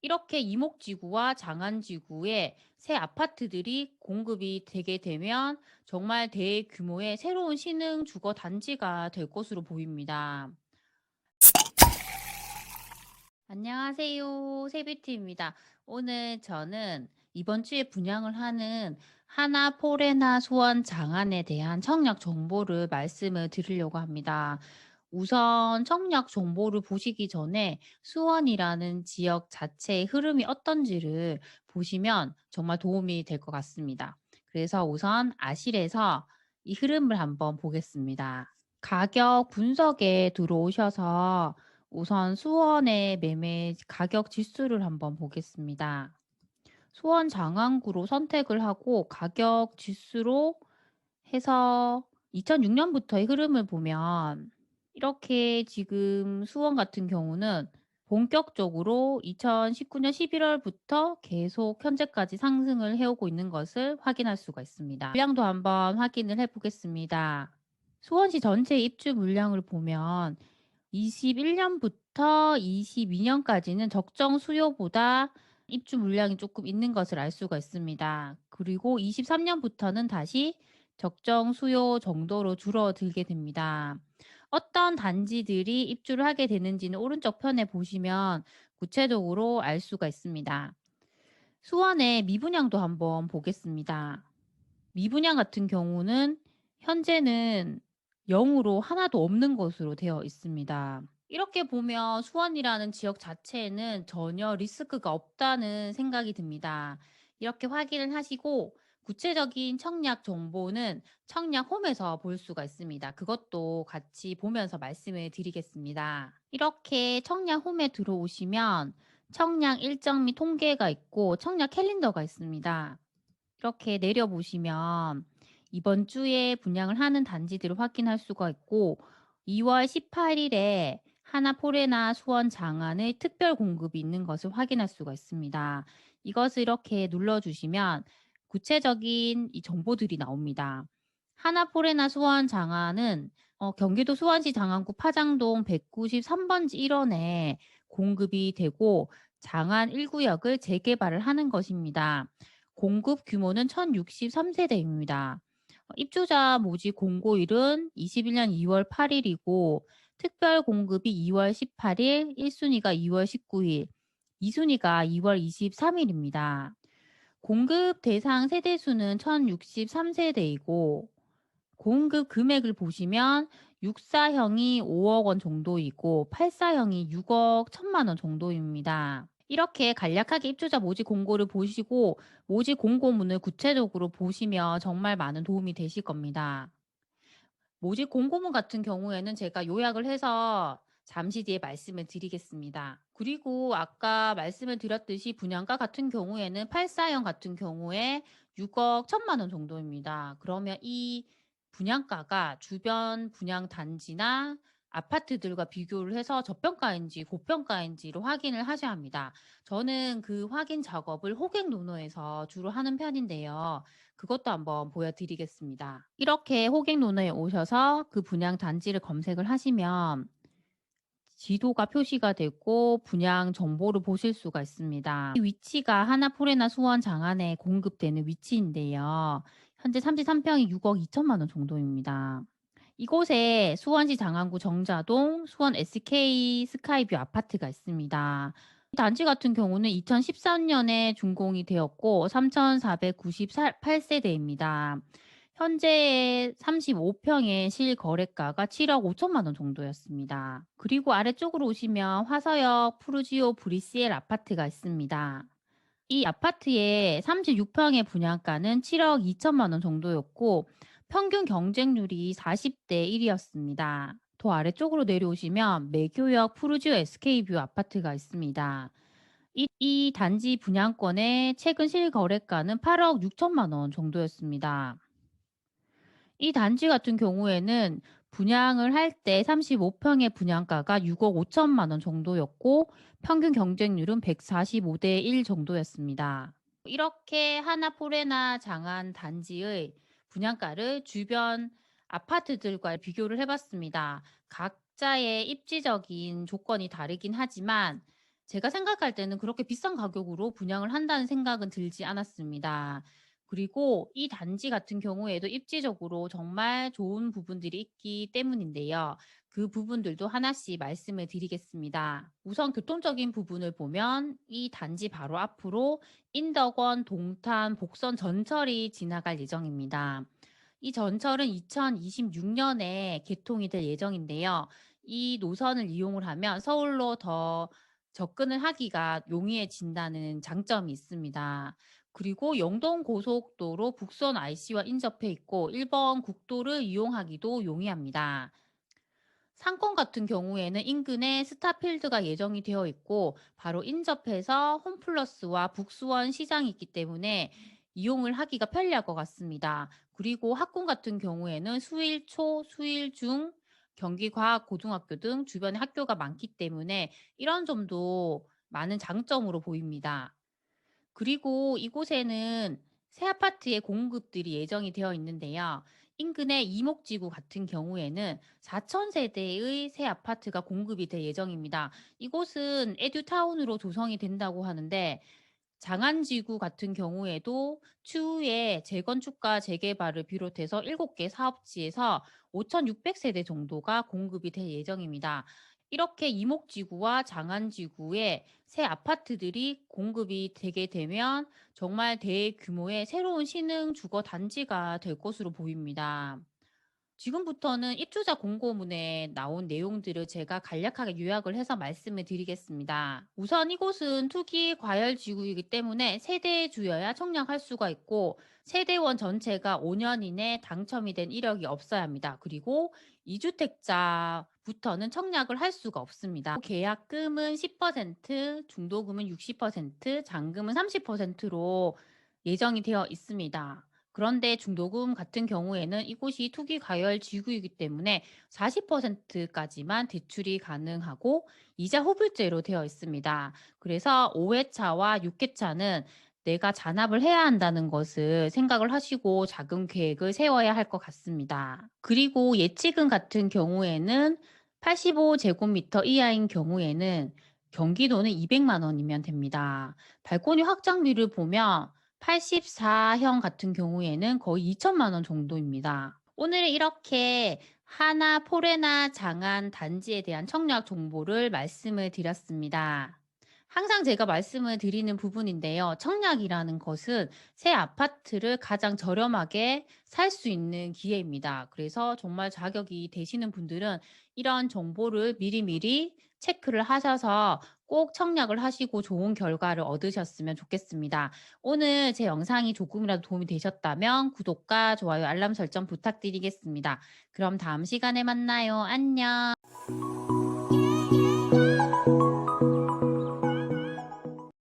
이렇게 이목지구와 장안지구에 새 아파트들이 공급이 되게 되면 정말 대규모의 새로운 신흥 주거 단지가 될 것으로 보입니다. 안녕하세요. 세뷰티입니다. 오늘 저는 이번 주에 분양을 하는 하나포레나 수원 장안에 대한 청약 정보를 말씀을 드리려고 합니다. 우선 청약 정보를 보시기 전에 수원이라는 지역 자체의 흐름이 어떤지를 보시면 정말 도움이 될 것 같습니다. 그래서 우선 아실에서 이 흐름을 한번 보겠습니다. 가격 분석에 들어오셔서 우선 수원의 매매 가격 지수를 한번 보겠습니다. 수원 장안구로 선택을 하고 가격 지수로 해서 2006년부터의 흐름을 보면 이렇게 지금 수원 같은 경우는 본격적으로 2019년 11월부터 계속 현재까지 상승을 해오고 있는 것을 확인할 수가 있습니다. 물량도 한번 확인을 해보겠습니다. 수원시 전체 입주 물량을 보면 21년부터 22년까지는 적정 수요보다 입주 물량이 조금 있는 것을 알 수가 있습니다. 그리고 23년부터는 다시 적정 수요 정도로 줄어들게 됩니다. 어떤 단지들이 입주를 하게 되는지는 오른쪽 편에 보시면 구체적으로 알 수가 있습니다. 수원의 미분양도 한번 보겠습니다. 미분양 같은 경우는 현재는 0으로 하나도 없는 것으로 되어 있습니다. 이렇게 보면 수원이라는 지역 자체에는 전혀 리스크가 없다는 생각이 듭니다. 이렇게 확인을 하시고 구체적인 청약 정보는 청약 홈에서 볼 수가 있습니다. 그것도 같이 보면서 말씀을 드리겠습니다. 이렇게 청약 홈에 들어오시면 청약 일정 및 통계가 있고 청약 캘린더가 있습니다. 이렇게 내려보시면 이번 주에 분양을 하는 단지들을 확인할 수가 있고 2월 18일에 하나포레나 수원 장안의 특별 공급이 있는 것을 확인할 수가 있습니다. 이것을 이렇게 눌러주시면 구체적인 이 정보들이 나옵니다. 하나포레나 수원 장안은 경기도 수원시 장안구 파장동 193번지 1원에 공급이 되고 장안 1구역을 재개발을 하는 것입니다. 공급 규모는 1063세대입니다. 입주자 모집 공고일은 21년 2월 8일이고 특별 공급이 2월 18일, 1순위가 2월 19일, 2순위가 2월 23일입니다. 공급 대상 세대 수는 1063세대이고 공급 금액을 보시면 64형이 5억 원 정도이고 84형이 6억 1천만 원 정도입니다. 이렇게 간략하게 입주자 모집 공고를 보시고 모집 공고문을 구체적으로 보시면 정말 많은 도움이 되실 겁니다. 모집 공고문 같은 경우에는 제가 요약을 해서 잠시 뒤에 말씀을 드리겠습니다. 그리고 아까 말씀을 드렸듯이 분양가 같은 경우에는 84형 같은 경우에 6억 1천만 원 정도입니다. 그러면 이 분양가가 주변 분양 단지나 아파트들과 비교를 해서 저평가인지 고평가인지를 확인을 하셔야 합니다. 저는 그 확인 작업을 호객 노노에서 주로 하는 편인데요. 그것도 한번 보여드리겠습니다. 이렇게 호객 논어에 오셔서 그 분양 단지를 검색을 하시면 지도가 표시가 되고 분양 정보를 보실 수가 있습니다. 이 위치가 하나포레나 수원 장안에 공급되는 위치인데요. 현재 33평이 6억 2천만 원 정도입니다. 이곳에 수원시 장안구 정자동 수원 SK 스카이뷰 아파트가 있습니다. 이 단지 같은 경우는 2013년에 준공이 되었고 3,498세대입니다. 현재 35평의 실거래가가 7억 5천만 원 정도였습니다. 그리고 아래쪽으로 오시면 화서역 푸르지오 브리시엘 아파트가 있습니다. 이 아파트의 36평의 분양가는 7억 2천만 원 정도였고 평균 경쟁률이 40대 1이었습니다. 더 아래쪽으로 내려오시면 매교역 푸르지오 SK뷰 아파트가 있습니다. 이 단지 분양권의 최근 실거래가는 8억 6천만 원 정도였습니다. 이 단지 같은 경우에는 분양을 할 때 35평의 분양가가 6억 5천만 원 정도였고 평균 경쟁률은 145대 1 정도였습니다. 이렇게 하나포레나 장안 단지의 분양가를 주변 아파트들과 비교를 해봤습니다. 각자의 입지적인 조건이 다르긴 하지만 제가 생각할 때는 그렇게 비싼 가격으로 분양을 한다는 생각은 들지 않았습니다. 그리고 이 단지 같은 경우에도 입지적으로 정말 좋은 부분들이 있기 때문인데요. 그 부분들도 하나씩 말씀을 드리겠습니다. 우선 교통적인 부분을 보면 이 단지 바로 앞으로 인덕원, 동탄, 복선 전철이 지나갈 예정입니다. 이 전철은 2026년에 개통이 될 예정인데요. 이 노선을 이용을 하면 서울로 더 접근을 하기가 용이해진다는 장점이 있습니다. 그리고 영동 고속도로 북선 IC와 인접해 있고 1번 국도를 이용하기도 용이합니다. 상권 같은 경우에는 인근에 스타필드가 예정이 되어 있고 바로 인접해서 홈플러스와 북수원 시장이 있기 때문에 이용을 하기가 편리할 것 같습니다. 그리고 학군 같은 경우에는 수일초, 수일중, 경기과학고등학교 등 주변에 학교가 많기 때문에 이런 점도 많은 장점으로 보입니다. 그리고 이곳에는 새 아파트의 공급들이 예정이 되어 있는데요. 인근의 이목지구 같은 경우에는 4천 세대의 새 아파트가 공급이 될 예정입니다. 이곳은 에듀타운으로 조성이 된다고 하는데 장안지구 같은 경우에도 추후에 재건축과 재개발을 비롯해서 7개 사업지에서 5,600세대 정도가 공급이 될 예정입니다. 이렇게 이목지구와 장안지구에 새 아파트들이 공급이 되게 되면 정말 대규모의 새로운 신흥 주거 단지가 될 것으로 보입니다. 지금부터는 입주자 공고문에 나온 내용들을 제가 간략하게 요약을 해서 말씀을 드리겠습니다. 우선 이곳은 투기 과열 지구이기 때문에 세대주여야 청약할 수가 있고 세대원 전체가 5년 이내 당첨이 된 이력이 없어야 합니다. 그리고 2주택자부터는 청약을 할 수가 없습니다. 계약금은 10%, 중도금은 60%, 잔금은 30%로 예정이 되어 있습니다. 그런데 중도금 같은 경우에는 이곳이 투기 과열 지구이기 때문에 40%까지만 대출이 가능하고 이자 후불제로 되어 있습니다. 그래서 5회차와 6회차는 내가 잔압을 해야 한다는 것을 생각을 하시고 자금 계획을 세워야 할 것 같습니다. 그리고 예치금 같은 경우에는 85제곱미터 이하인 경우에는 경기도는 200만 원이면 됩니다. 발코니 확장비를 보면 84형 같은 경우에는 거의 2천만 원 정도입니다. 오늘 이렇게 하나, 포레나, 장안, 단지에 대한 청약 정보를 말씀을 드렸습니다. 항상 제가 말씀을 드리는 부분인데요. 청약이라는 것은 새 아파트를 가장 저렴하게 살 수 있는 기회입니다. 그래서 정말 자격이 되시는 분들은 이런 정보를 미리미리 체크를 하셔서 꼭 청약을 하시고 좋은 결과를 얻으셨으면 좋겠습니다. 오늘 제 영상이 조금이라도 도움이 되셨다면 구독과 좋아요, 알람 설정 부탁드리겠습니다. 그럼 다음 시간에 만나요. 안녕.